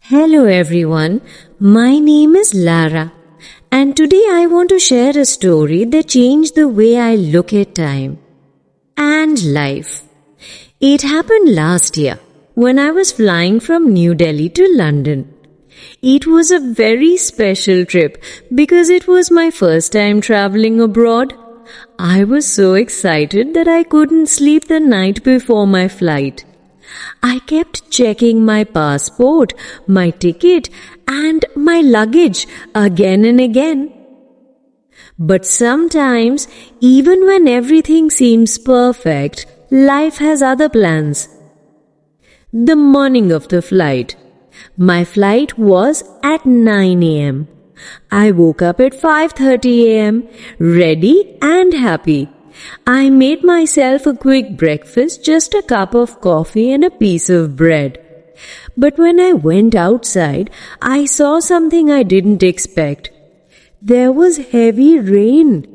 Hello everyone, my name is Lara and today I want to share a story that changed the way I look at time and life. It happened last year when I was flying from New Delhi to London. It was a very special trip because it was my first time traveling abroad. I was so excited that I couldn't sleep the night before my flight. I kept checking my passport, my ticket, and my luggage again and again. But sometimes, even when everything seems perfect, life has other plans. The morning of the flight. My flight was at 9 a.m. I woke up at 5:30 a.m., ready and happy. I made myself a quick breakfast, just a cup of coffee and a piece of bread. But when I went outside, I saw something I didn't expect. There was heavy rain.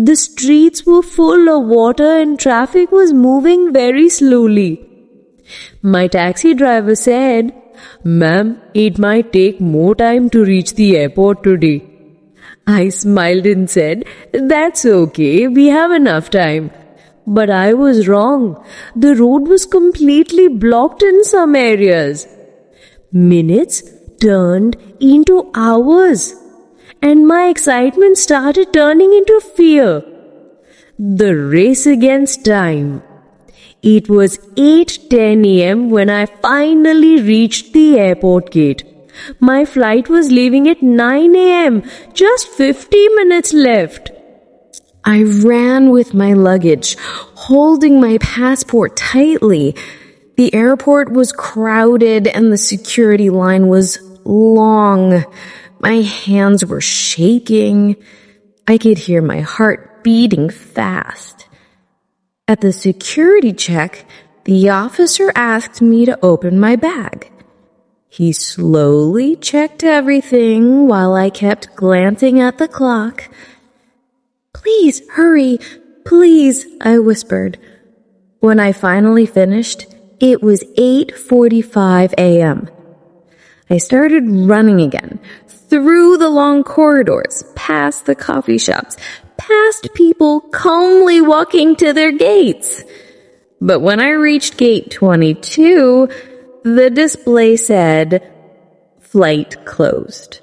The streets were full of water and traffic was moving very slowly. My taxi driver said, "Ma'am, it might take more time to reach the airport today." I smiled and said, "That's okay, we have enough time." But I was wrong. The road was completely blocked in some areas. Minutes turned into hours, and my excitement started turning into fear. The race against time. It was 8:10 a.m. when I finally reached the airport gate. My flight was leaving at 9 a.m., just 50 minutes left. I ran with my luggage, holding my passport tightly. The airport was crowded and the security line was long. My hands were shaking. I could hear my heart beating fast. At the security check, the officer asked me to open my bag. He slowly checked everything while I kept glancing at the clock. "Please, hurry, please," I whispered. When I finally finished, it was 8:45 a.m. I started running again, through the long corridors, past the coffee shops, past people calmly walking to their gates. But when I reached gate 22, the display said, "Flight closed."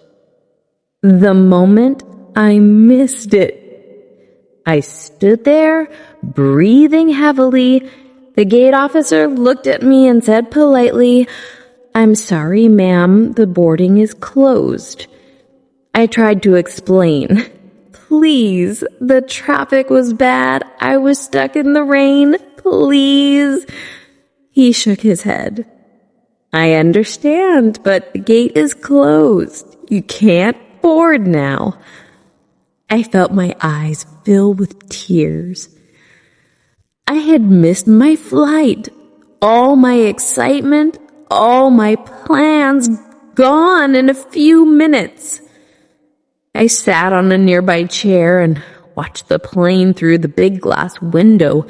The moment I missed it. I stood there, breathing heavily. The gate officer looked at me and said politely, "I'm sorry, ma'am, the boarding is closed." I tried to explain. "Please, the traffic was bad. I was stuck in the rain. Please." He shook his head. "I understand, but the gate is closed. You can't board now." I felt my eyes fill with tears. I had missed my flight. All my excitement, all my plans gone in a few minutes. I sat on a nearby chair and watched the plane through the big glass window.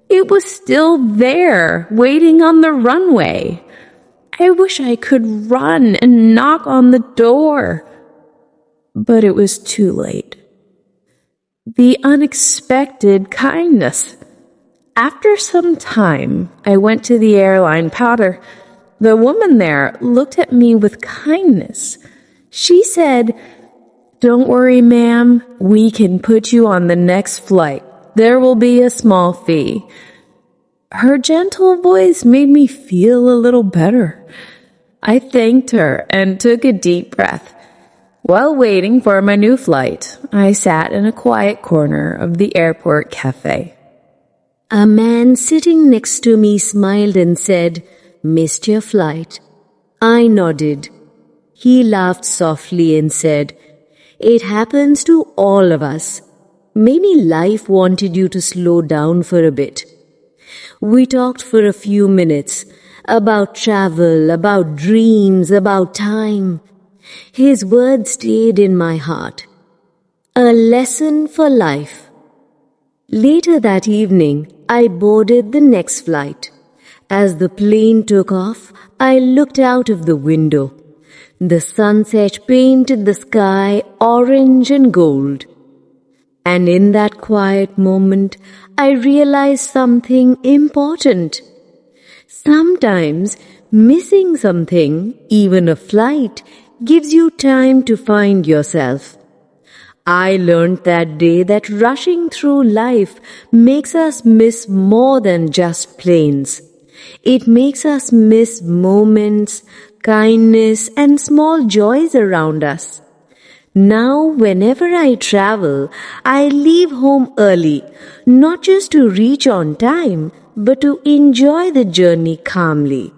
It was still there, waiting on the runway. I wish I could run and knock on the door. But it was too late. The unexpected kindness. After some time, I went to the airline counter. The woman there looked at me with kindness. She said, "Don't worry, ma'am. We can put you on the next flight. There will be a small fee." Her gentle voice made me feel a little better. I thanked her and took a deep breath. While waiting for my new flight, I sat in a quiet corner of the airport cafe. A man sitting next to me smiled and said, "Missed your flight?" I nodded. He laughed softly and said, "It happens to all of us. Maybe life wanted you to slow down for a bit." We talked for a few minutes about travel, about dreams, about time. His words stayed in my heart. A lesson for life. Later that evening, I boarded the next flight. As the plane took off, I looked out of the window. The sunset painted the sky orange and gold. And in that quiet moment, I realized something important. Sometimes missing something, even a flight, gives you time to find yourself. I learned that day that rushing through life makes us miss more than just planes. It makes us miss moments, kindness, and small joys around us. Now, whenever I travel, I leave home early, not just to reach on time, but to enjoy the journey calmly.